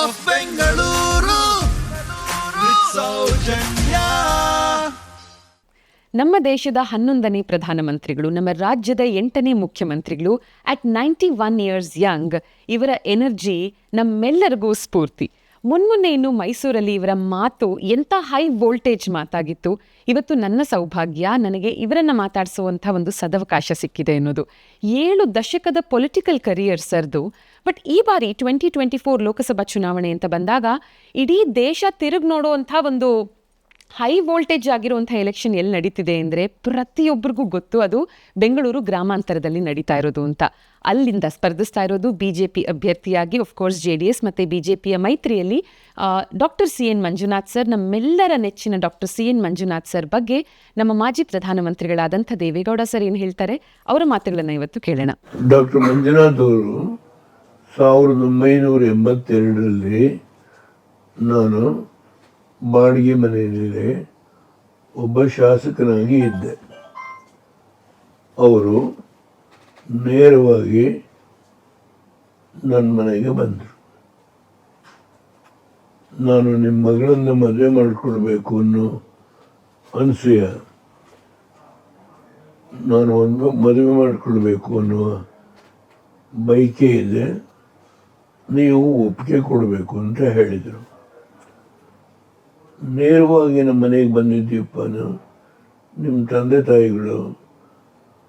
Of Bengaluru Soujanya. ನಮ್ಮ ದೇಶದ 11ನೇ ಪ್ರಧಾನಮಂತ್ರಿಗಳು, ನಮ್ಮ ರಾಜ್ಯದ 8ನೇ ಮುಖ್ಯಮಂತ್ರಿಗಳು ಅಟ್ 91 ಇಯರ್ಸ್ ಯಂಗ್. ಇವರ ಎನರ್ಜಿ ನಮ್ಮೆಲ್ಲರಿಗೂ ಸ್ಫೂರ್ತಿ. ಮುನ್ಮುನ್ನೆ ಇನ್ನು ಮೈಸೂರಲ್ಲಿ ಇವರ ಮಾತು ಎಂಥ ಹೈ ವೋಲ್ಟೇಜ್ ಮಾತಾಗಿತ್ತು. ಇವತ್ತು ನನ್ನ ಸೌಭಾಗ್ಯ, ನನಗೆ ಇವರನ್ನು ಮಾತಾಡಿಸುವಂಥ ಒಂದು ಸದವಕಾಶ ಸಿಕ್ಕಿದೆ ಅನ್ನೋದು. 7 ದಶಕದ ಪೊಲಿಟಿಕಲ್ ಕರಿಯರ್ ಸರ್ದು. ಬಟ್ ಈ ಬಾರಿ 2024 ಲೋಕಸಭಾ ಚುನಾವಣೆ ಅಂತ ಬಂದಾಗ ಇಡೀ ದೇಶ ತಿರುಗಿ ನೋಡುವಂಥ ಒಂದು ಹೈ ವೋಲ್ಟೇಜ್ ಆಗಿರುವಂಥ ಎಲೆಕ್ಷನ್ ಎಲ್ಲಿ ನಡೀತಿದೆ ಅಂದರೆ ಪ್ರತಿಯೊಬ್ಬರಿಗೂ ಗೊತ್ತು, ಅದು ಬೆಂಗಳೂರು ಗ್ರಾಮಾಂತರದಲ್ಲಿ ನಡೀತಾ ಇರೋದು ಅಂತ. ಅಲ್ಲಿಂದ ಸ್ಪರ್ಧಿಸ್ತಾ ಇರೋದು BJP ಅಭ್ಯರ್ಥಿಯಾಗಿ, ಆಫ್ಕೋರ್ಸ್ JDS ಮತ್ತು BJPಯ ಮೈತ್ರಿಯಲ್ಲಿ ಡಾಕ್ಟರ್ CN ಮಂಜುನಾಥ್ ಸರ್. ನಮ್ಮೆಲ್ಲರ ನೆಚ್ಚಿನ ಡಾಕ್ಟರ್ CN ಮಂಜುನಾಥ್ ಸರ್ ಬಗ್ಗೆ ನಮ್ಮ ಮಾಜಿ ಪ್ರಧಾನಮಂತ್ರಿಗಳಾದಂಥ ದೇವೇಗೌಡ ಸರ್ ಏನು ಹೇಳ್ತಾರೆ, ಅವರ ಮಾತುಗಳನ್ನು ಇವತ್ತು ಕೇಳೋಣ. ಡಾಕ್ಟರ್ ಮಂಜುನಾಥ್ ಅವರು 1982ರಲ್ಲಿ ನಾನು ಬಾಡಿಗೆ ಮನೆಯಲ್ಲಿ ಒಬ್ಬ ಶಾಸಕನಾಗಿ ಇದ್ದೆ. ಅವರು ನೇರವಾಗಿ ನನ್ನ ಮನೆಗೆ ಬಂದರು. ನಾನು ನಿಮ್ಮ ಮಗಳನ್ನು ಮದುವೆ ಮಾಡಿಕೊಡ್ಬೇಕು ಅನ್ನೋ ಅನಿಸೂಯ, ನಾನು ಒಂದು ಮದುವೆ ಮಾಡಿಕೊಡ್ಬೇಕು ಅನ್ನುವ ಬಯಕೆ ಇದೆ, ನೀವು ಒಪ್ಪಿಗೆ ಕೊಡಬೇಕು ಅಂತ ಹೇಳಿದರು. ನೇರವಾಗಿ ನಮ್ಮ ಮನೆಗೆ ಬಂದಿದ್ದೀವಪ್ಪ, ನಿಮ್ಮ ತಂದೆ ತಾಯಿಗಳು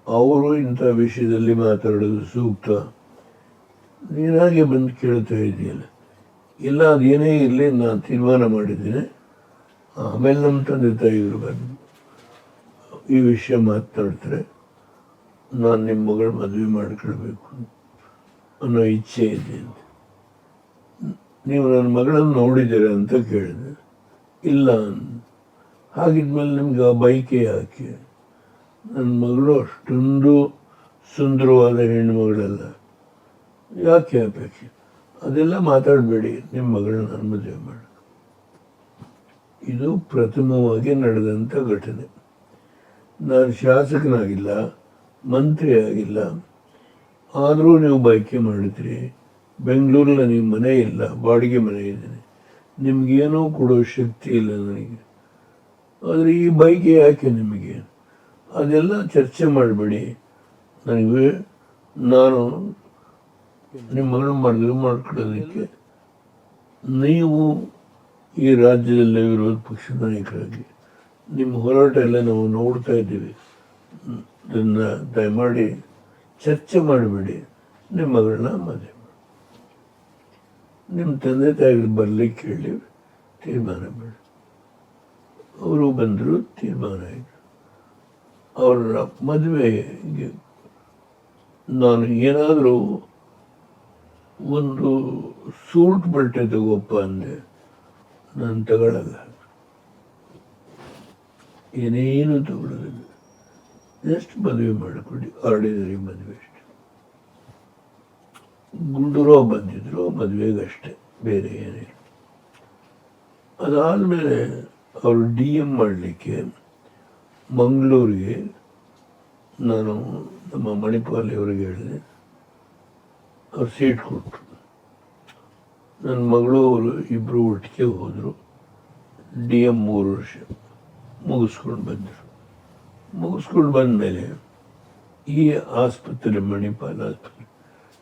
ಅವರು ಇಂಥ ವಿಷಯದಲ್ಲಿ ಮಾತಾಡೋದು ಸೂಕ್ತ, ನೀನಾಗೆ ಬಂದು ಕೇಳ್ತಾ ಇದೆಯಲ್ಲ, ಇಲ್ಲ ಅದೇನೇ ಇರಲಿ ನಾನು ತೀರ್ಮಾನ ಮಾಡಿದ್ದೀನಿ. ಆಮೇಲೆ ನಮ್ಮ ತಂದೆ ತಾಯಿಗಳು ಬಂದು ಈ ವಿಷಯ ಮಾತನಾಡ್ತಾರೆ, ನಾನು ನಿಮ್ಮ ಮಗಳು ಮದುವೆ ಮಾಡಿಕೊಳ್ಬೇಕು ಅನ್ನೋ ಇಚ್ಛೆ ಇದೆ ಅಂತ. ನೀವು ನನ್ನ ಮಗಳನ್ನು ನೋಡಿದ್ದೀರ ಅಂತ ಕೇಳಿದೆ. ಇಲ್ಲ, ಹಾಗಿದ್ಮೇಲೆ ನಿಮ್ಗೆ ಆ ಬೈಕೆ ಯಾಕೆ? ನನ್ನ ಮಗಳು ಅಷ್ಟೊಂದು ಸುಂದರವಾದ ಹೆಣ್ಣುಮಗಳಲ್ಲ, ಯಾಕೆ ಅಪೇಕ್ಷೆ? ಅದೆಲ್ಲ ಮಾತಾಡಬೇಡಿ, ನಿಮ್ಮ ಮಗಳನ್ನ ನಾನು ಮದುವೆ ಮಾಡಿ. ಇದು ಪ್ರಥಮವಾಗಿ ನಡೆದಂಥ ಘಟನೆ. ನಾನು ಶಾಸಕನಾಗಿಲ್ಲ, ಮಂತ್ರಿ ಆಗಿಲ್ಲ, ಆದರೂ ನೀವು ಬೈಕೆ ಮಾಡಿದ್ರಿ. ಬೆಂಗಳೂರಲ್ಲಿ ನೀವು ಮನೆ ಇಲ್ಲ, ಬಾಡಿಗೆ ಮನೆ ಇದ್ದೀನಿ, ನಿಮಗೇನೂ ಕೊಡೋ ಶಕ್ತಿ ಇಲ್ಲ ನನಗೆ. ಆದರೆ ಈ ಬೈಕೆ ಯಾಕೆ ನಿಮಗೆ? ಅದೆಲ್ಲ ಚರ್ಚೆ ಮಾಡಬೇಡಿ. ನನಗೆ ನಾನು ನಿಮ್ಮ ಮಗಳು ಮದುವೆ ಮಾಡ್ಕೊಳ್ಳೋದಕ್ಕೆ ನೀವು ಈ ರಾಜ್ಯದಲ್ಲೇ ವಿರೋಧ ಪಕ್ಷದ ನಾಯಕರಾಗಿ ನಿಮ್ಮ ಹೋರಾಟ ಎಲ್ಲ ನಾವು ನೋಡ್ತಾ ಇದ್ದೀವಿ. ಅದನ್ನು ದಯಮಾಡಿ ಚರ್ಚೆ ಮಾಡಬೇಡಿ, ನಿಮ್ಮ ಮಗಳನ್ನ ಮದುವೆ ಮಾಡಿ. ನಿಮ್ಮ ತಂದೆ ತಾಯಿಗಳು ಬರಲಿಕ್ಕೆ ಹೇಳಿ ತೀರ್ಮಾನ ಮಾಡಿ. ಅವರು ಬಂದರು, ತೀರ್ಮಾನ ಆಯಿತು. ಅವರ ಮದುವೆಗೆ ನಾನು ಏನಾದರೂ ಒಂದು ಸೂಟ್ ಬಟ್ಟೆ ತಗೋಪ್ಪ ಅಂದೆ, ನಾನು ತಗೊಳ್ಳಲ್ಲ, ಏನೇನು ತಗೊಳ್ಳೋದಿಲ್ಲ, ಜಸ್ಟ್ ಮದುವೆ ಮಾಡಿಕೊಡಿ, ಆರ್ಡಿನರಿ ಮದುವೆ ಅಷ್ಟೆ. ಗುಂಡೂರಾವ್ ಬಂದಿದ್ರು ಮದುವೆಗಷ್ಟೇ, ಬೇರೆ ಏನಿಲ್ಲ. ಅದಾದಮೇಲೆ ಅವರು DM ಮಾಡಲಿಕ್ಕೆ ಮಂಗಳೂರಿಗೆ ನಾನು ನಮ್ಮ ಮಣಿಪಾಲಿ ಅವರಿಗೆ ಹೇಳಿದೆ, ಅವ್ರು ಸೀಟ್ ಕೊಟ್ಟರು. ನನ್ನ ಮಗಳು ಅವರು ಇಬ್ಬರು ಒಟ್ಟಿಗೆ ಹೋದರು. DM 3 ವರ್ಷ ಮುಗಿಸ್ಕೊಂಡು ಬಂದರು. ಮುಗಿಸ್ಕೊಂಡು ಬಂದಮೇಲೆ ಈ ಆಸ್ಪತ್ರೆ, ಮಣಿಪಾಲ್ ಆಸ್ಪತ್ರೆ,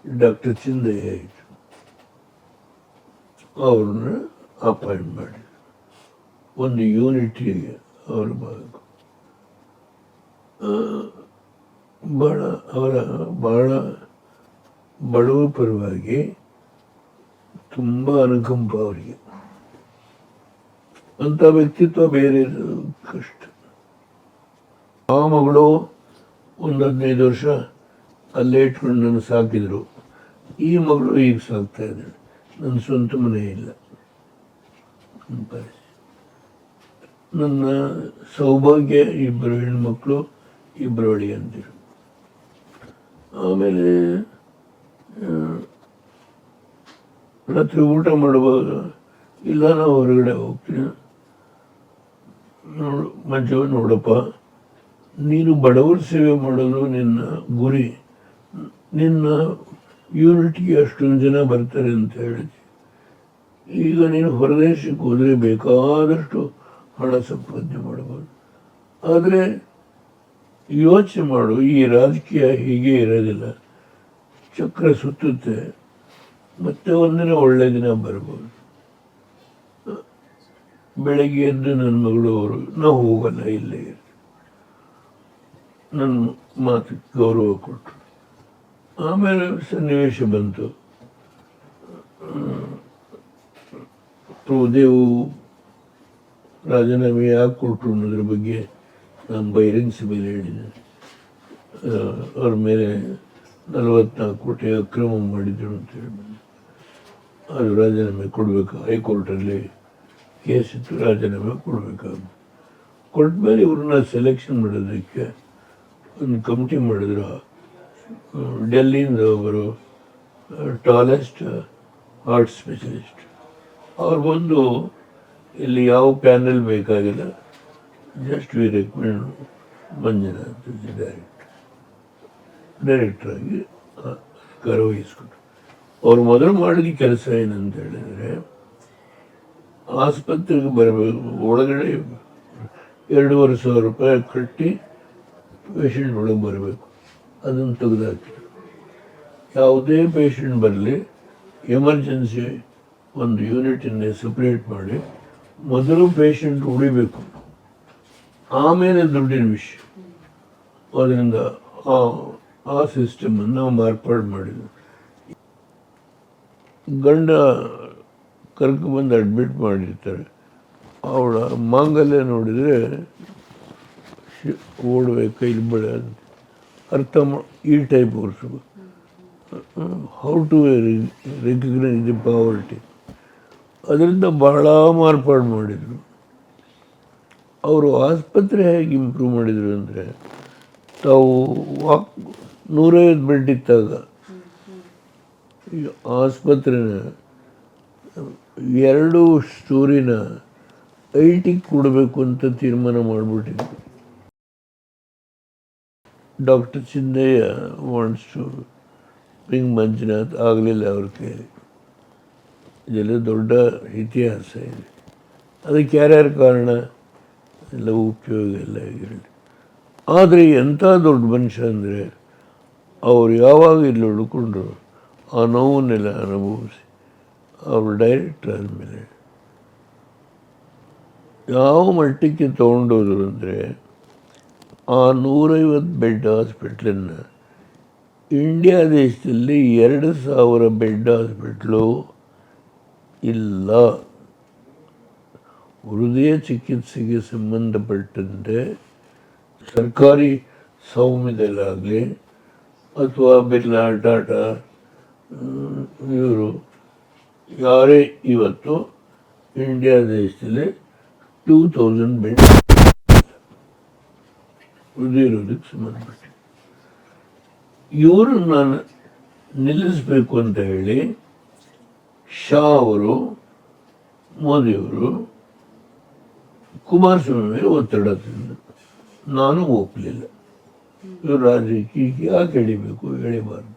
ಡಾಕ್ಟರ್ ಚಿಂದಯ್ಯ ಇದ್ರು, ಅವ್ರನ್ನ ಅಪಾಯಿಂಟ್ ಮಾಡಿದ್ರು. ಒಂದು ಯೂನಿಟಿಗೆ ಅವ್ರ ಭಾಳ ಬಡವ ಪರವಾಗಿ ತುಂಬ ಅನುಕಂಪ ಅವರಿಗೆ. ಅಂಥ ವ್ಯಕ್ತಿತ್ವ ಬೇರೆ ಕಷ್ಟ. ಆ ಮಗಳು ಒಂದು 15 ವರ್ಷ ಅಲ್ಲೇ ಇಟ್ಕೊಂಡು ನನ್ನ ಸಾಕಿದರು. ಈ ಮಗಳು ಈಗ ಸಾಕ್ತಾ ಇದ್ದಾಳೆ. ನನ್ನ ಸ್ವಂತ ಮನೆ ಇಲ್ಲ. ನನ್ನ ಸೌಭಾಗ್ಯ 2 ಹೆಣ್ಮಕ್ಳು, 2 ಅಳಿಯಂದಿರು. ಆಮೇಲೆ ರಾತ್ರಿ ಊಟ ಮಾಡುವಾಗ, ಇಲ್ಲ ನಾವು ಹೊರಗಡೆ ಹೋಗ್ತೀನಿ, ಮಂಜು ನೋಡಪ್ಪ, ನೀನು ಬಡವರ ಸೇವೆ ಮಾಡೋದು ನಿನ್ನ ಗುರಿ, ನಿನ್ನ ಯೂನಿಟ್ಗೆ ಅಷ್ಟೊಂದು ಜನ ಬರ್ತಾರೆ ಅಂತ ಹೇಳಿದ್ವಿ. ಈಗ ನೀನು ಹೊರದೇಶಕ್ಕೆ ಹೋದರೆ ಬೇಕಾದಷ್ಟು ಹಣ ಸಂಪಾದನೆ ಮಾಡ್ಬೋದು. ಆದರೆ ಯೋಚನೆ ಮಾಡು, ಈ ರಾಜಕೀಯ ಹೀಗೆ ಇರೋದಿಲ್ಲ, ಚಕ್ರ ಸುತ್ತುತ್ತೆ, ಮತ್ತೆ ಒಂದಿನ ಒಳ್ಳೆ ದಿನ ಬರ್ಬೋದು. ಬೆಳಗ್ಗೆ ಎದ್ದು ನನ್ನ ಮಗಳು ಅವರು ನಾವು ಹೋಗಲ್ಲ, ಇಲ್ಲೇ ಇರ್ತೀವಿ, ನನ್ನ ಮಾತು ಗೌರವ ಕೊಟ್ಟರು. ಆಮೇಲೆ ಸನ್ನಿವೇಶ ಬಂತು, ಪ್ರಭುದೇವು ರಾಜೀನಾಮೆ ಯಾಕೆ ಕೊಟ್ಟರು ಅನ್ನೋದ್ರ ಬಗ್ಗೆ ನಾನು ಬಹಿರಂಗ ಸಭೆಯಲ್ಲಿ ಹೇಳಿದ್ದೆ. ಅವ್ರ ಮೇಲೆ 44 ಕೋಟಿ ಅಕ್ರಮ ಮಾಡಿದ್ರು ಅಂತೇಳಿ ಅದು ರಾಜೀನಾಮೆ ಕೊಡಬೇಕು, ಹೈಕೋರ್ಟಲ್ಲಿ ಕೇಸ್ ಇತ್ತು, ರಾಜೀನಾಮೆ ಕೊಡಬೇಕಾಗುತ್ತೆ. ಕೊಟ್ಟ ಮೇಲೆ ಇವ್ರನ್ನ ಸೆಲೆಕ್ಷನ್ ಮಾಡೋದಕ್ಕೆ ಒಂದು ಕಮಿಟಿ ಮಾಡಿದ್ರು. ಡೆಲ್ಲಿಯಿಂದ ಒಬ್ಬರು ಟಾಲೆಸ್ಟ್ ಹಾರ್ಟ್ ಸ್ಪೆಷಲಿಸ್ಟ್ ಅವ್ರು ಬಂದು, ಇಲ್ಲಿ ಯಾವ ಪ್ಯಾನೆಲ್ ಬೇಕಾಗಿಲ್ಲ, ಜಸ್ಟ್ ವಿ ರೆಕಮೆಂಡ್ ಮಂಜುನಾಥ್ ಡೈರೆಕ್ಟ್ರಾಗಿ ಅಧಿಕಾರ ವಹಿಸ್ಕೊಟ್ರು. ಅವ್ರು ಮೊದಲು ಮಾಡಿದ ಕೆಲಸ ಏನಂತ ಹೇಳಿದರೆ, ಆಸ್ಪತ್ರೆಗೆ ಬರಬೇಕು, ಒಳಗಡೆ 2,500 ರೂಪಾಯಿ ಕಟ್ಟಿ ಪೇಷಂಟ್ ಒಳಗೆ ಬರಬೇಕು, ಅದನ್ನು ತೆಗೆದುಹಾಕಿದ್ರು. ಯಾವುದೇ ಪೇಷಂಟ್ ಬರಲಿ, ಎಮರ್ಜೆನ್ಸಿ ಒಂದು ಯೂನಿಟನ್ನೇ ಸಪ್ರೇಟ್ ಮಾಡಿ ಮೊದಲು ಪೇಷಂಟ್ ಉಳಿಬೇಕು, ಆಮೇಲೆ ದುಡ್ಡಿನ ವಿಷಯ. ಅದರಿಂದ ಆ ಸಿಸ್ಟಮನ್ನು ನಾವು ಮಾರ್ಪಾಡು ಮಾಡಿದ್ವಿ. ಗಂಡ ಕರ್ಕೊಂಡ್ಬಂದು ಅಡ್ಮಿಟ್ ಮಾಡಿರ್ತಾರೆ, ಅವಳ ಮಾಂಗಲ್ಯ ನೋಡಿದರೆ ಓಡುವೆ ಕೈಲಿ ಬಳೆ ಅಂತ ಅರ್ಥ ಈ ಟೈಪ್ ವರ್ಷ how to recognise the poverty. ಅದರಿಂದ ಬಹಳ ಮಾರ್ಪಾಡು ಮಾಡಿದರು. ಅವರು ಆಸ್ಪತ್ರೆ ಹೇಗೆ ಇಂಪ್ರೂವ್ ಮಾಡಿದರು ಅಂದರೆ, ತಾವು 150 ಬೆಡ್ ಇದ್ದಾಗ ಈ ಆಸ್ಪತ್ರೆನ 2 ಸ್ಟೋರಿನ IT ಕೊಡಬೇಕು ಅಂತ ತೀರ್ಮಾನ ಮಾಡಿಬಿಟ್ಟಿದ್ರು. Doctor Chinnaiah wants to bring Manjunath, ಆಗಲಿಲ್ಲ ಅವ್ರ ಕೈಯಲ್ಲಿ. ಇದೆಲ್ಲ ದೊಡ್ಡ ಇತಿಹಾಸ ಇದೆ. ಅದಕ್ಕೆ ಯಾರ್ಯಾರ ಕಾರಣ ಎಲ್ಲ ಉಪಯೋಗ ಎಲ್ಲ ಆಗಿರಲಿ. ಆದರೆ ಎಂಥ ದೊಡ್ಡ ಮನುಷ್ಯ ಅಂದರೆ, ಅವ್ರು ಯಾವಾಗ ಇಲ್ಲಿ ಉಳ್ಕೊಂಡ್ರು ಆ ನೋವನ್ನೆಲ್ಲ ಅನುಭವಿಸಿ ಅವರು ಡೈರೆಕ್ಟರ್ ಆದಮೇಲೆ ಯಾವ ಮಟ್ಟಕ್ಕೆ ತೊಗೊಂಡೋದ್ರು ಅಂದರೆ, ಆ 150 ಬೆಡ್ ಹಾಸ್ಪಿಟ್ಲನ್ನು ಇಂಡಿಯಾ ದೇಶದಲ್ಲಿ 2,000 ಬೆಡ್ ಹಾಸ್ಪಿಟ್ಲು ಇಲ್ಲ. ಹೃದಯ ಚಿಕಿತ್ಸೆಗೆ ಸಂಬಂಧಪಟ್ಟಂತೆ ಸರ್ಕಾರಿ ಸ್ವಾಮ್ಯದಲ್ಲಾಗಲಿ ಅಥವಾ ಬಿರ್ಲಾ, ಟಾಟಾ, ಇವರು ಯಾರೇ ಇವತ್ತು ಇಂಡಿಯಾ ದೇಶದಲ್ಲಿ 2,000 ಬೆಡ್ ಹೃದಯ ರೋಗಕ್ಕೆ ಸಂಬಂಧಪಟ್ಟ ಇವರು ನಾನು ನಿಲ್ಲಿಸಬೇಕು ಅಂತ ಹೇಳಿ ಶಾ ಅವರು, ಮೋದಿಯವರು ಕುಮಾರಸ್ವಾಮಿ ಮೇಲೆ ಒತ್ತಡ ತಂದರು. ನಾನು ಒಪ್ಪಲಿಲ್ಲ. ಇವರು ರಾಜಕೀಯಕ್ಕೆ ಯಾಕೆ ಎಳಿಬೇಕು, ಎಳಿಬಾರ್ದು.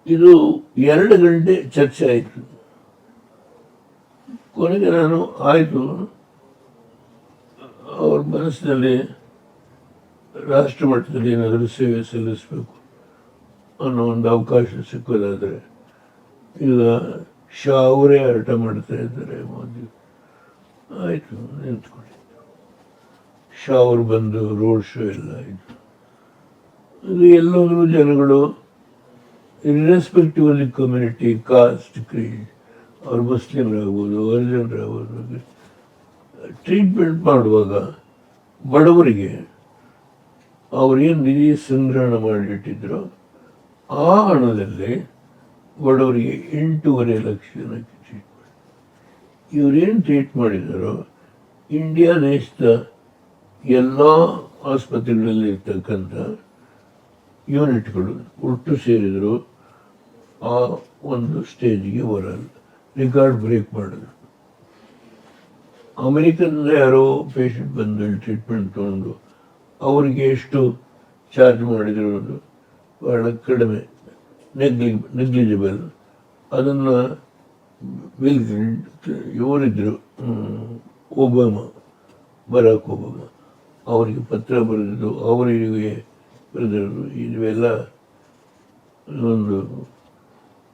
ಇದು 2 ಗಂಟೆ ಚರ್ಚೆ ಆಯಿತು. ಕೊನೆಗೆ ನಾನು ಆಯಿತು, ಅವ್ರ ಮನಸ್ಸಿನಲ್ಲಿ ರಾಷ್ಟ್ರ ಮಟ್ಟದಲ್ಲಿ ಏನಾದರೂ ಸೇವೆ ಸಲ್ಲಿಸಬೇಕು ಅನ್ನೋ ಒಂದು ಅವಕಾಶ ಸಿಕ್ಕೋದಾದರೆ, ಈಗ ಶಾ ಅವರೇ ಹಠ ಮಾಡ್ತಾ ಇದ್ದಾರೆ, ಮೋದಿ ಆಯಿತು ನಿಂತ್ಕೊಂಡಿದ್ದು. ಶಾ ಅವರು ಬಂದು ರೋಡ್ ಶೋ ಎಲ್ಲ ಆಯಿತು. ಇದು ಎಲ್ಲೋದ್ರೂ ಜನಗಳು irrespective of community, cost, Creed, ಅವ್ರು ಮುಸ್ಲಿಮ್ರಾಗ್ಬೋದು, ಹರಿಜನರಾಗ್ಬೋದು, ಟ್ರೀಟ್ಮೆಂಟ್ ಮಾಡುವಾಗ ಬಡವರಿಗೆ ಅವ್ರೇನು ನಿಧಿ ಸಂಗ್ರಹಣ ಮಾಡಿಟ್ಟಿದ್ರು ಆ ಹಣದಲ್ಲಿ ಬಡವರಿಗೆ 8.5 ಲಕ್ಷ ಜನಕ್ಕೆ ಟ್ರೀಟ್ ಮಾಡಿ, ಇವರೇನು ಟ್ರೀಟ್ ಮಾಡಿದಾರೋ ಇಂಡಿಯಾ ದೇಶದ ಎಲ್ಲ ಆಸ್ಪತ್ರೆಗಳಲ್ಲಿ ಇರ್ತಕ್ಕಂಥ ಯೂನಿಟ್ಗಳು ಒಟ್ಟು ಸೇರಿದರು ಆ ಒಂದು ಸ್ಟೇಜಿಗೆ ಬರಲ್ಲ, ರೆಕಾರ್ಡ್ ಬ್ರೇಕ್ ಮಾಡಿದ್ರು. ಅಮೆರಿಕದಿಂದ ಯಾರೋ ಪೇಷಂಟ್ ಬಂದು ಟ್ರೀಟ್ಮೆಂಟ್ ತೊಗೊಂಡು ಅವರಿಗೆ ಎಷ್ಟು ಚಾರ್ಜ್ ಮಾಡಿದ್ರು, ಬಹಳ ಕಡಿಮೆ, ನೆಗ್ಲಿಜಿಬಲ್. ಅದನ್ನು ಬಿಲ್ ಇವರಿದ್ದರು, ಬರಾಕ್ ಒಬಾಮ ಅವರಿಗೆ ಪತ್ರ ಬರೆದಿದ್ದು, ಅವರಿಗೆ ಬರೆದಿರೋದು, ಇವೆಲ್ಲ ಒಂದು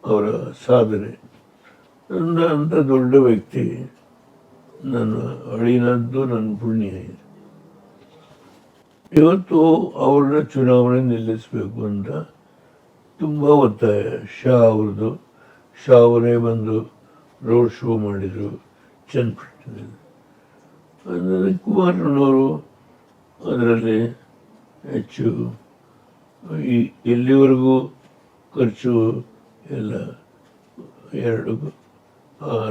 ಅವರ ಸಾಧನೆ. ಅಂಥ ದೊಡ್ಡ ವ್ಯಕ್ತಿ ನನ್ನ ಅಳಿನದ್ದು ನನ್ನ ಪುಣ್ಯ ಇದೆ. ಇವತ್ತು ಅವ್ರನ್ನ ಚುನಾವಣೆ ನಿಲ್ಲಿಸಬೇಕು ಅಂತ ತುಂಬ ಒತ್ತಾಯ. ಅವ್ರದ್ದು ಶಾ ಅವರೇ ಬಂದು ರೋಡ್ ಶೋ ಮಾಡಿದರು ಚನ್ನಪಟ್ಟಣದಲ್ಲಿ. ಅಂದರೆ ಕುಮಾರಣ್ಣವರು ಅದರಲ್ಲಿ ಹೆಚ್ಚು ಎಲ್ಲಿವರೆಗೂ ಖರ್ಚು ಎಲ್ಲ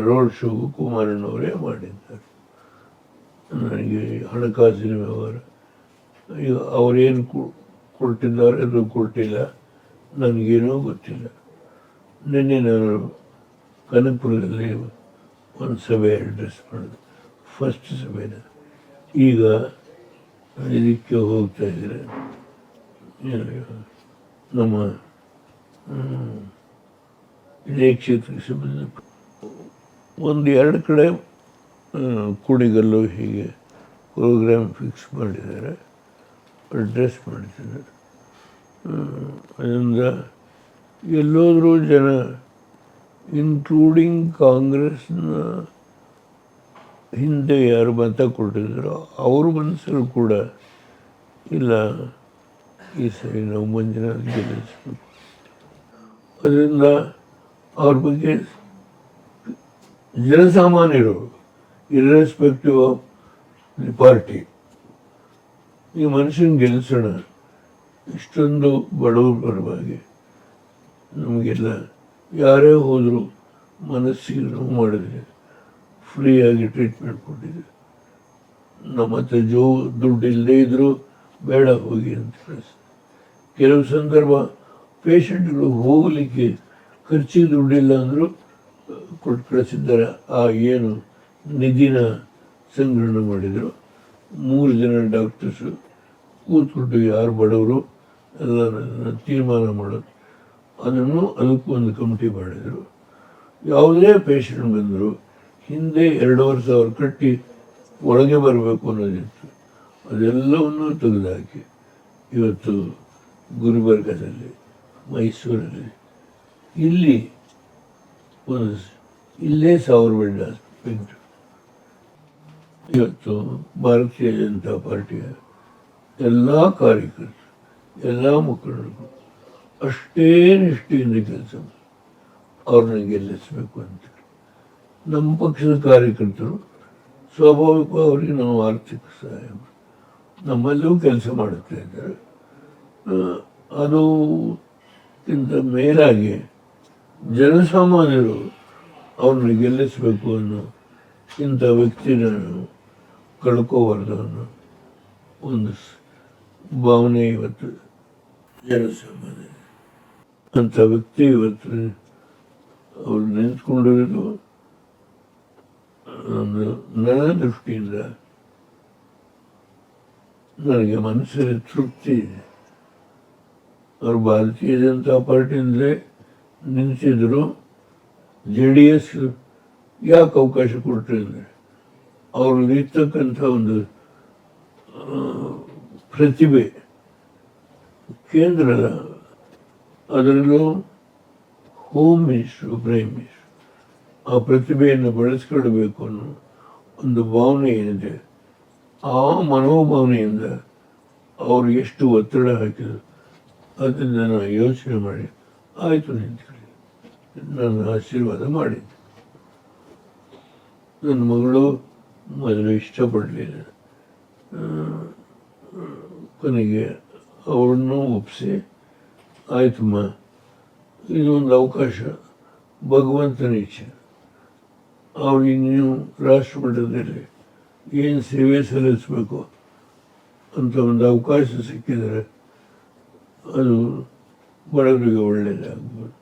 ರೋಡ್ ಶೋಗೂ ಕುಮಾರಣ್ಣವರೇ ಮಾಡಿದ್ದಾರೆ. ನನಗೆ ಹಣಕಾಸಿನ ವ್ಯವಹಾರ ಈಗ ಅವರೇನು ಕೊಟ್ಟಿದ್ದಾರೆ ಅದು ಕೊಟ್ಟಿಲ್ಲ, ನನಗೇನೂ ಗೊತ್ತಿಲ್ಲ. ನಿನ್ನೆ ನಾನು ಕನಕಪುರದಲ್ಲಿ ಒಂದು ಸಭೆ ಅಡ್ರೆಸ್ ಮಾಡಿದೆ, ಫಸ್ಟ್ ಸಭೆನ. ಈಗ ಇದಕ್ಕೆ ಹೋಗ್ತಾ ಇದ್ದಾರೆ, ನಮ್ಮ ಇದೇ ಕ್ಷೇತ್ರಕ್ಕೆ ಸಂಬಂಧಪಟ್ಟ 1-2 ಕಡೆ ಕುಣಿಗಲ್ಲು ಹೀಗೆ ಪ್ರೋಗ್ರಾಮ್ ಫಿಕ್ಸ್ ಮಾಡಿದ್ದಾರೆ, ಅಡ್ರೆಸ್ ಮಾಡಿದ್ದಾರೆ. ಅದರಿಂದ ಎಲ್ಲೋದ್ರೂ ಜನ, ಇನ್ಕ್ಲೂಡಿಂಗ್ ಕಾಂಗ್ರೆಸ್ನ ಹಿಂದೆ ಯಾರು ಮತ ಕೊಟ್ಟಿದ್ದಾರೋ ಅವ್ರ ಮನಸ್ಸಲ್ಲೂ ಕೂಡ ಇಲ್ಲ, ಈ ಸರಿ ನಾವು ಮಂಜುನಾಥ್ ಗೆಲ್ಲಿಸಬೇಕು. ಅದರಿಂದ ಅವ್ರ ಬಗ್ಗೆ ಜನಸಾಮಾನ್ಯರು, ಇರ್ರೆಸ್ಪೆಕ್ಟಿವ್ ಆಫ್ ದಿ ಪಾರ್ಟಿ, ಈ ಮನುಷ್ಯನ ಗೆಲ್ಲಿಸೋಣ, ಇಷ್ಟೊಂದು ಬಡವ್ರ ಪರವಾಗಿ ನಮಗೆಲ್ಲ ಯಾರೇ ಹೋದರೂ ಮನಸ್ಸಿಗೆ ನೋವು ಮಾಡಿದ್ರೆ ಫ್ರೀಯಾಗಿ ಟ್ರೀಟ್ಮೆಂಟ್ ಕೊಟ್ಟಿದೆ. ನಮ್ಮ ಹತ್ರ ದುಡ್ಡು ಇಲ್ಲದೇ ಇದ್ದರೂ ಬೇಡ ಹೋಗಿ ಅಂತ ಕಳಿಸ್ತಾರೆ. ಕೆಲವು ಸಂದರ್ಭ ಪೇಷಂಟ್ಗಳು ಹೋಗಲಿಕ್ಕೆ ಖರ್ಚಿಗೆ ದುಡ್ಡಿಲ್ಲ ಅಂದರೂ ಕೊಟ್ಟು ಕಳಿಸಿದ್ದಾರೆ. ಆ ಏನು ನಿಧಿನ ಸಂಗ್ರಹಣೆ ಮಾಡಿದರು, 3 ಜನ ಡಾಕ್ಟರ್ಸು ಕೂತ್ಕೊಂಡು ಯಾರು ಬಡವರು ಎಲ್ಲ ತೀರ್ಮಾನ ಮಾಡೋದು. ಅದಕ್ಕೂ ಒಂದು ಕಮಿಟಿ ಮಾಡಿದರು. ಯಾವುದೇ ಪೇಷಂಟ್ ಬಂದರು ಹಿಂದೆ 2,500 ಕಟ್ಟಿ ಒಳಗೆ ಬರಬೇಕು ಅನ್ನೋದಿತ್ತು. ಅದೆಲ್ಲವನ್ನೂ ತೆಗೆದುಹಾಕಿ ಇವತ್ತು ಗುಲ್ಬರ್ಗದಲ್ಲಿ, ಮೈಸೂರಲ್ಲಿ, ಇಲ್ಲೇ 1000 ಬೆಡ್ ಆಸ್ಪತ್ರೆ. ಇವತ್ತು ಭಾರತೀಯ ಜನತಾ ಪಾರ್ಟಿಯ ಎಲ್ಲ ಕಾರ್ಯಕರ್ತರು, ಎಲ್ಲ ಮುಖಂಡರು ಅಷ್ಟೇ ನಿಷ್ಠೆಯಿಂದ ಕೆಲಸ ಮಾಡಿ ಅವ್ರನ್ನ ಗೆಲ್ಲಿಸಬೇಕು ಅಂತ. ನಮ್ಮ ಪಕ್ಷದ ಕಾರ್ಯಕರ್ತರು ಸ್ವಾಭಾವಿಕವಾಗಿ ಅವರಿಗೆ ನಾವು ಆರ್ಥಿಕ ಸಹಾಯ ನಮ್ಮಲ್ಲೂ ಕೆಲಸ ಮಾಡುತ್ತಾ ಇದ್ದಾರೆ. ಅದಕ್ಕಿಂತ ಮೇಲಾಗಿ ಜನಸಾಮಾನ್ಯರು ಅವ್ರನ್ನ ಗೆಲ್ಲಿಸಬೇಕು ಅನ್ನೋ ಇಂಥ ವ್ಯಕ್ತಿನ ಕಳ್ಕೋಬಾರ್ದು ಅನ್ನೋ ಒಂದು ಭಾವನೆ ಇವತ್ತು ಜನಸಾಮಾನ್ಯ. ಅಂಥ ವ್ಯಕ್ತಿ ಇವತ್ತು ಅವ್ರು ನಿಂತ್ಕೊಂಡಿರೋದು ನನ್ನ ದೃಷ್ಟಿಯಿಂದ ನನಗೆ ಮನಸ್ಸಿನ ತೃಪ್ತಿ ಇದೆ. ಅವರು ಭಾರತೀಯ ಜನತಾ ಪಾರ್ಟಿಯಿಂದಲೇ ನಿಂತಿದ್ರು. JDS ಯಾಕೆ ಅವಕಾಶ ಕೊಟ್ಟರು ಅಂದರೆ ಅವ್ರಲ್ಲಿ ಇರ್ತಕ್ಕಂಥ ಒಂದು ಪ್ರತಿಭೆ, ಕೇಂದ್ರದ ಅದರಲ್ಲೂ ಹೋಮ್ ಮಿನಿಸ್ಟ್ರು, ಪ್ರೈಮ್ ಮಿನಿಸ್ಟ್ರು ಆ ಪ್ರತಿಭೆಯನ್ನು ಬಳಸ್ಕೊಳ್ಬೇಕು ಅನ್ನೋ ಒಂದು ಭಾವನೆ ಏನಿದೆ, ಆ ಮನೋಭಾವನೆಯಿಂದ ಅವರು ಎಷ್ಟು ಒತ್ತಡ ಹಾಕಿದ್ರು ಅದನ್ನು ನಾನು ಯೋಚನೆ ಮಾಡಿ ಆಯಿತು ನಿಂತ್ಕೊಳ್ಳಿ, ನನ್ನ ಆಶೀರ್ವಾದ ಮಾಡಿದ್ದೆ. ನನ್ನ ಮಗಳು ಮೊದಲು ಇಷ್ಟಪಡಲಿಲ್ಲ, ಕೊನೆಗೆ ಅವಳನ್ನು ಒಪ್ಪಿಸಿ ಆಯ್ತಮ್ಮ ಇದೊಂದು ಅವಕಾಶ, ಭಗವಂತನ ಇಚ್ಛೆ, ಅವ್ರಿಗೆ ನೀವು ರಾಷ್ಟ್ರಮಟ್ಟದಲ್ಲಿ ಏನು ಸೇವೆ ಸಲ್ಲಿಸಬೇಕು ಅಂತ ಒಂದು ಅವಕಾಶ ಸಿಕ್ಕಿದರೆ ಅದು ಬಡವರಿಗೆ ಒಳ್ಳೆಯದಾಗ್ಬೋದು.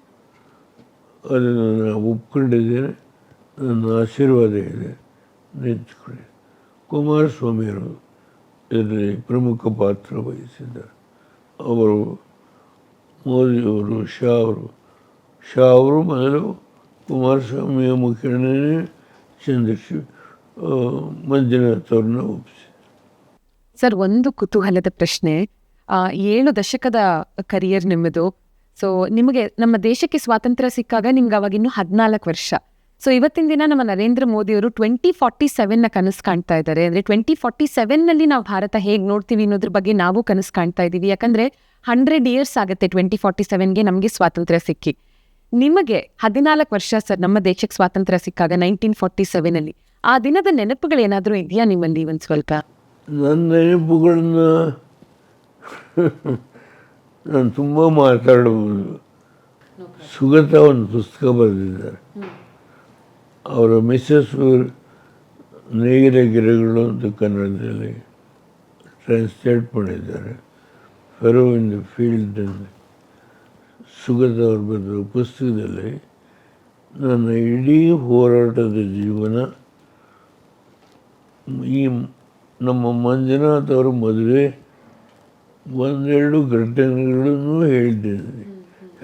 ಅದನ್ನು ನಾನು ಒಪ್ಕೊಂಡಿದ್ದೇನೆ, ನನ್ನ ಆಶೀರ್ವಾದ ಇದೆ, ನಿಂತ್ಕೊಳ್ಳಿ. ಕುಮಾರಸ್ವಾಮಿಯವರು ಇದರಲ್ಲಿ ಪ್ರಮುಖ ಪಾತ್ರ ವಹಿಸಿದ್ದಾರೆ. ಅವರು ಮೋದಿಯವರು, ಶಾ ಅವರು ಮೊದಲು ಕುಮಾರಸ್ವಾಮಿಯ ಮುಖಂಡನೇ ಮಂಜುನಾಥ್ ಅವ್ರನ್ನ ಒಪ್ಪಿಸಿ. ಸರ್, ಒಂದು ಕುತೂಹಲದ ಪ್ರಶ್ನೆ. 7 ದಶಕದ ಕರಿಯರ್ ನಿಮ್ಮದು. ಸೊ ನಿಮಗೆ ನಮ್ಮ ದೇಶಕ್ಕೆ ಸ್ವಾತಂತ್ರ್ಯ ಸಿಕ್ಕಾಗ ನಿಮ್ಗೆ ಅವಾಗಿನ್ನೂ 14 ವರ್ಷ. ಸೊ ಇವತ್ತಿನ ದಿನ ನಮ್ಮ ನರೇಂದ್ರ ಮೋದಿಯವರು 2047ನ ಕನಸು ಕಾಣ್ತಾ ಇದ್ದಾರೆ. ಅಂದರೆ 2047ನಲ್ಲಿ ನಾವು ಭಾರತ ಹೇಗೆ ನೋಡ್ತೀವಿ ಅನ್ನೋದ್ರ ಬಗ್ಗೆ ನಾವು ಕನಸು ಕಾಣ್ತಾ ಇದ್ದೀವಿ. ಯಾಕಂದರೆ 100 ಇಯರ್ಸ್ ಆಗುತ್ತೆ 2047ಗೆ ನಮಗೆ ಸ್ವಾತಂತ್ರ್ಯ ಸಿಕ್ಕಿ. ನಿಮಗೆ 14 ವರ್ಷ ಸರ್ ನಮ್ಮ ದೇಶಕ್ಕೆ ಸ್ವಾತಂತ್ರ್ಯ ಸಿಕ್ಕಾಗ 1947ನಲ್ಲಿ. ಆ ದಿನದ ನೆನಪುಗಳು ಏನಾದರೂ ಇದೆಯಾ ನಿಮ್ಮಲ್ಲಿ ಒಂದು ಸ್ವಲ್ಪ? ನನ್ನ ನೆನಪುಗಳನ್ನ ನಾನು ತುಂಬ ಮಾತಾಡಬಹುದು. ಸುಗತ ಒಂದು ಪುಸ್ತಕ ಬರೆದಿದ್ದಾರೆ. ಅವರ ಮಿಸ್ಸಸ್ ನೇಗಿಲ ಗಿಡಗಳು ಅಂತ ಕನ್ನಡದಲ್ಲಿ ಟ್ರಾನ್ಸ್ಲೇಟ್ ಮಾಡಿದ್ದಾರೆ. ಫೆರೋ ಇನ್ ದ ಫೀಲ್ಡ್ ಅಂತ ಸುಗತ ಅವರು ಬರೆದ ಪುಸ್ತಕದಲ್ಲಿ ನನ್ನ ಇಡೀ ಹೋರಾಟದ ಜೀವನ, ಈ ನಮ್ಮ ಮಂಜುನಾಥ್ ಅವರ ಮದುವೆ ಒಂದೆರಡು ಘಟನೆಗಳನ್ನು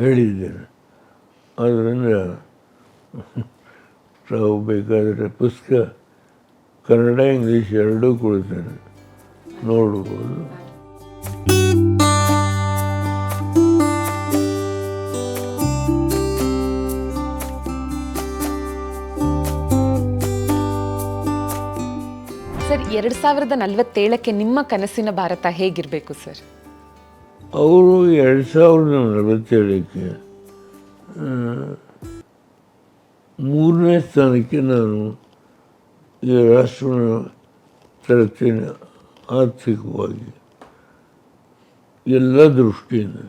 ಹೇಳಿದ್ದೇನೆ. ಆದ್ದರಿಂದ ತಾವು ಬೇಕಾದರೆ ಪುಸ್ತಕ ಕನ್ನಡ ಇಂಗ್ಲೀಷ್ ಎರಡೂ ಕೊಡ್ತೇನೆ, ನೋಡ್ಬೋದು. ಸರ್, 2047ಕ್ಕೆ ನಿಮ್ಮ ಕನಸಿನ ಭಾರತ ಹೇಗಿರಬೇಕು ಸರ್? ಅವರು 2047ಕ್ಕೆ 3ನೇ ಸ್ಥಾನಕ್ಕೆ ನಾನು ಈ ರಾಷ್ಟ್ರವನ್ನು ತರುತ್ತೇನೆ. ಆರ್ಥಿಕವಾಗಿ ಎಲ್ಲ ದೃಷ್ಟಿಯಿಂದ.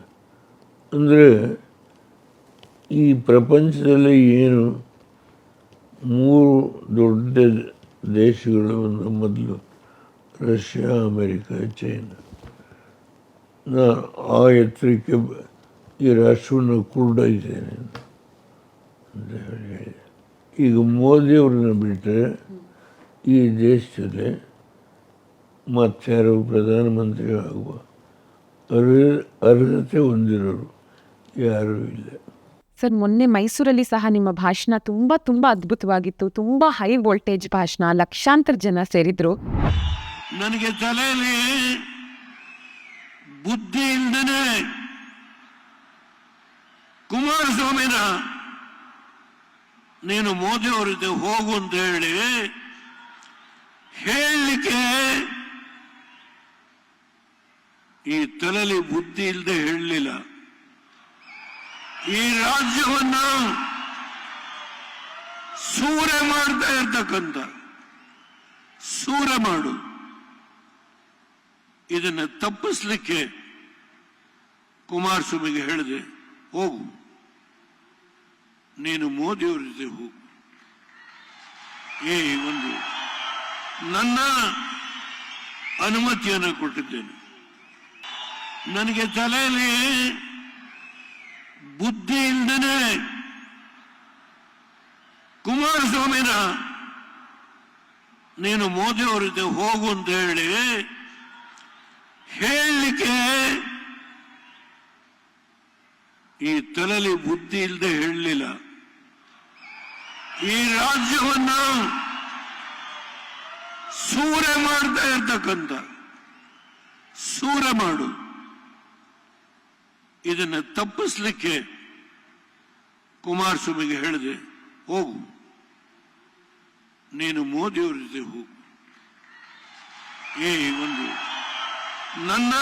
ಅಂದರೆ ಈ ಪ್ರಪಂಚದಲ್ಲಿ ಏನು 3 ದೊಡ್ಡ ದೇಶಗಳು, ಮೊದಲು ರಷ್ಯಾ, ಅಮೇರಿಕ, ಚೈನಾ, ನಾನು ಆ ಎತ್ತರಕ್ಕೆ ಈ ರಾಷ್ಟ್ರವನ್ನು ಕೊಂಡೊಯ್ತೇನೆ ಅಂತ ಹೇಳಿ. ಈಗ ಮೋದಿಯವ್ರನ್ನ ಬಿಟ್ಟರೆ ಈ ದೇಶದಲ್ಲಿ ಮತ್ತಾರು ಪ್ರಧಾನಮಂತ್ರಿ ಆಗುವ ಅರ್ಹತೆ ಹೊಂದಿರೋರು ಯಾರೂ ಇಲ್ಲ. ಸರ್, ಮೊನ್ನೆ ಮೈಸೂರಲ್ಲಿ ಸಹ ನಿಮ್ಮ ಭಾಷಣ ತುಂಬ ತುಂಬ ಅದ್ಭುತವಾಗಿತ್ತು. ತುಂಬ ಹೈ ವೋಲ್ಟೇಜ್ ಭಾಷಣ, ಲಕ್ಷಾಂತರ ಜನ ಸೇರಿದ್ರು. ನನಗೆ ತಲೆಯಲ್ಲಿ ಬುದ್ಧಿ ಇಲ್ಲದೇ ಕುಮಾರಸ್ವಾಮಿನ ನೀನು ಮೋದಿ ಅವ್ರ ಜೊತೆ ಹೋಗು ಅಂತ ಹೇಳಲಿಕ್ಕೆ ಈ ತಲೆಯಲ್ಲಿ ಬುದ್ಧಿ ಇಲ್ಲದೆ ಹೇಳಲಿಲ್ಲ. ಈ ರಾಜ್ಯವನ್ನ ಸೂರೆ ಮಾಡ್ತಾ ಇರ್ತಕ್ಕಂಥ ಸೂರೆ ಮಾಡು, ಇದನ್ನು ತಪ್ಪಿಸ್ಲಿಕ್ಕೆ ಕುಮಾರಸ್ವಾಮಿಗೆ ಹೇಳಿದೆ, ಹೋಗು, ನೀನು ಮೋದಿಯವರ ಜೊತೆ ಹೋಗು. ಒಂದು ನನ್ನ ಅನುಮತಿಯನ್ನು ಕೊಟ್ಟಿದ್ದೇನೆ. ನನಗೆ ತಲೆಯಲ್ಲಿ ಬುದ್ಧಿ ಇಲ್ಲದೇ ಕುಮಾರಸ್ವಾಮಿನ ನೀನು ಮೋದಿಯವರ ಜೊತೆ ಹೋಗು ಅಂತ ಹೇಳಲಿಕ್ಕೆ ಈ ತಲೆಯಲ್ಲಿ ಬುದ್ಧಿ ಇಲ್ಲದೆ ಹೇಳಲಿಲ್ಲ. ಈ ರಾಜ್ಯವನ್ನ ಸೂರೆ ಮಾಡ್ತಾ ಇರ್ತಕ್ಕಂಥ ಸೂರೆ ಮಾಡು, ಇದನ್ನು ತಪ್ಪಿಸ್ಲಿಕ್ಕೆ ಕುಮಾರಸ್ವಾಮಿಗೆ ಹೇಳಿದೆ, ಹೋಗು, ನೀನು ಮೋದಿಯವರ ಜೊತೆ ಹೋಗು. ಒಂದು ನನ್ನ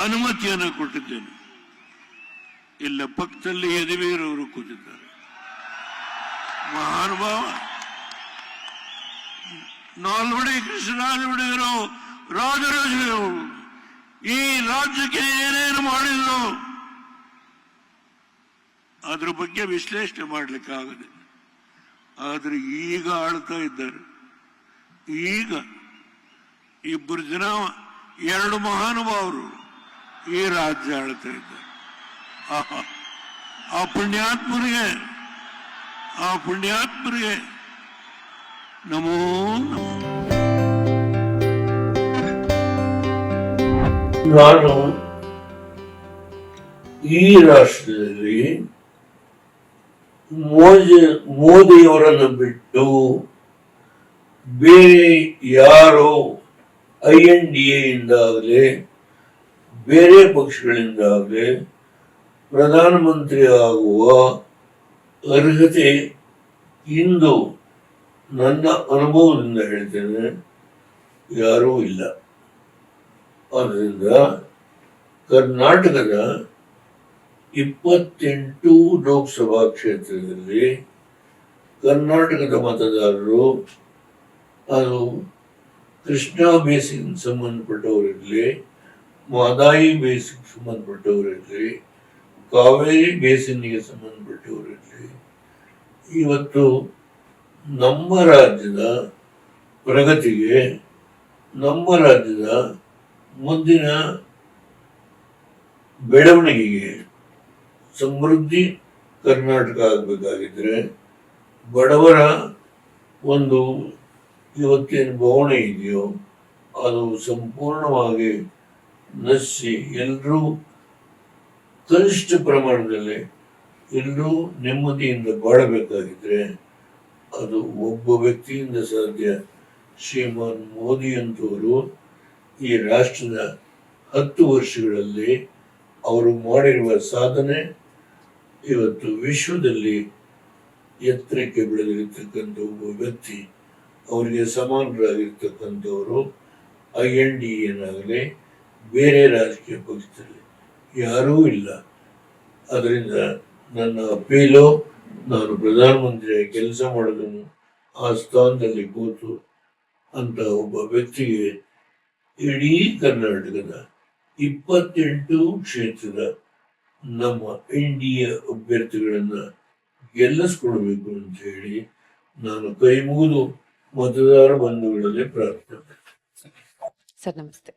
ಅನುಮತಿಯನ್ನು ಕೊಟ್ಟಿದ್ದೇನೆ. ಇಲ್ಲ ಪಕ್ಕದಲ್ಲಿ ಯದುವೀರವರು ಕೂತಿದ್ದಾರೆ, ಮಹಾನುಭಾವ ನಾಲ್ವಡಿ ಕೃಷ್ಣರಾಜರು, ರಾಜರಾಜರು ಈ ರಾಜ್ಯಕ್ಕೆ ಏನೇನು ಮಾಡಿದ್ರು ಅದ್ರ ಬಗ್ಗೆ ವಿಶ್ಲೇಷಣೆ ಮಾಡಲಿಕ್ಕಾಗದೆ. ಆದರೆ ಈಗ ಆಳ್ತಾ ಇದ್ದಾರೆ. ಈಗ 2 ಜನ 2 ಮಹಾನುಭಾವರು ಈ ರಾಜ್ಯ ಆಳ್ತಾ ಇದ್ದಾರೆ. ಆ ಪುಣ್ಯಾತ್ಮರಿಗೆ ನಮೋ ನಮೋ. ನಾನು ಈ ರಾಷ್ಟ್ರದಲ್ಲಿ ಮೋದಿಯವರನ್ನು ಬಿಟ್ಟು ಬೇರೆ ಯಾರೋ INDA ಇಂದಾಗಲೇ ಬೇರೆ ಪಕ್ಷಗಳಿಂದಾಗಲೇ ಪ್ರಧಾನಮಂತ್ರಿ ಆಗುವ ಅರ್ಹತೆ ಇಂದು ನನ್ನ ಅನುಭವದಿಂದ ಹೇಳ್ತೇನೆ ಯಾರೂ ಇಲ್ಲ. ಆದ್ದರಿಂದ ಕರ್ನಾಟಕದ 28 ಲೋಕಸಭಾ ಕ್ಷೇತ್ರದಲ್ಲಿ ಕರ್ನಾಟಕದ ಮತದಾರರು, ಅದು ಕೃಷ್ಣಾ ಬೇಸಿನ್ ಸಂಬಂಧಪಟ್ಟವರಿರಲಿ, ಮಹದಾಯಿ ಬೇಸಿನ್ ಸಂಬಂಧಪಟ್ಟವರಿರಲಿ, ಕಾವೇರಿ ಬೇಸಿನ್ಗೆ ಸಂಬಂಧಪಟ್ಟವರಿರಲಿ, ಇವತ್ತು ನಮ್ಮ ರಾಜ್ಯದ ಪ್ರಗತಿಗೆ, ನಮ್ಮ ರಾಜ್ಯದ ಮುಂದಿನ ಬೆಳವಣಿಗೆಗೆ, ಸಮೃದ್ಧಿ ಕರ್ನಾಟಕ ಆಗಬೇಕಾಗಿದ್ರೆ ಬಡವರ ಒಂದು ಇವತ್ತೇನು ಬವಣೆ ಇದೆಯೋ ಅದು ಸಂಪೂರ್ಣವಾಗಿ ನಶಿಸಿ ಎಲ್ಲರೂ ಕನಿಷ್ಠ ಪ್ರಮಾಣದಲ್ಲಿ ಎಲ್ಲರೂ ನೆಮ್ಮದಿಯಿಂದ ಬಾಳಬೇಕಾಗಿದ್ರೆ ಅದು ಒಬ್ಬ ವ್ಯಕ್ತಿಯಿಂದ ಸಾಧ್ಯ. ಶ್ರೀಮಾನ್ ಮೋದಿ ಅಂತವರು ಈ ರಾಷ್ಟ್ರದ 10 ವರ್ಷಗಳಲ್ಲಿ ಅವರು ಮಾಡಿರುವ ಸಾಧನೆ ಇವತ್ತು ವಿಶ್ವದಲ್ಲಿ ಎತ್ತರಕ್ಕೆ ಬೆಳೆದಿರತಕ್ಕಂಥ ಒಬ್ಬ ವ್ಯಕ್ತಿ, ಅವರಿಗೆ ಸಮಾನರಾಗಿರ್ತಕ್ಕಂಥವರು INDA ಬೇರೆ ರಾಜಕೀಯ ಪಕ್ಷದಲ್ಲಿ ಯಾರೂ ಇಲ್ಲ. ಅದರಿಂದ ನನ್ನ ಅಪೀಲು, ನಾನು ಪ್ರಧಾನಮಂತ್ರಿಯಾಗಿ ಕೆಲಸ ಮಾಡೋದನ್ನು ಆ ಸ್ಥಾನದಲ್ಲಿ ಕೂತು ಅಂತ ಒಬ್ಬ ವ್ಯಕ್ತಿಗೆ ಇಡೀ ಕರ್ನಾಟಕದ 28 ಕ್ಷೇತ್ರದ ನಮ್ಮ NDA ಅಭ್ಯರ್ಥಿಗಳನ್ನ ಗೆಲ್ಲಿಸ್ಕೊಡ್ಬೇಕು ಅಂತ ಹೇಳಿ ನಾನು ಕೈ ಮುಗಿದು ಮತದಾರ ಬಂಧುಗಳಲ್ಲಿ ಪ್ರಾರ್ಥನೆ. ಸರ್ ನಮಸ್ತೆ.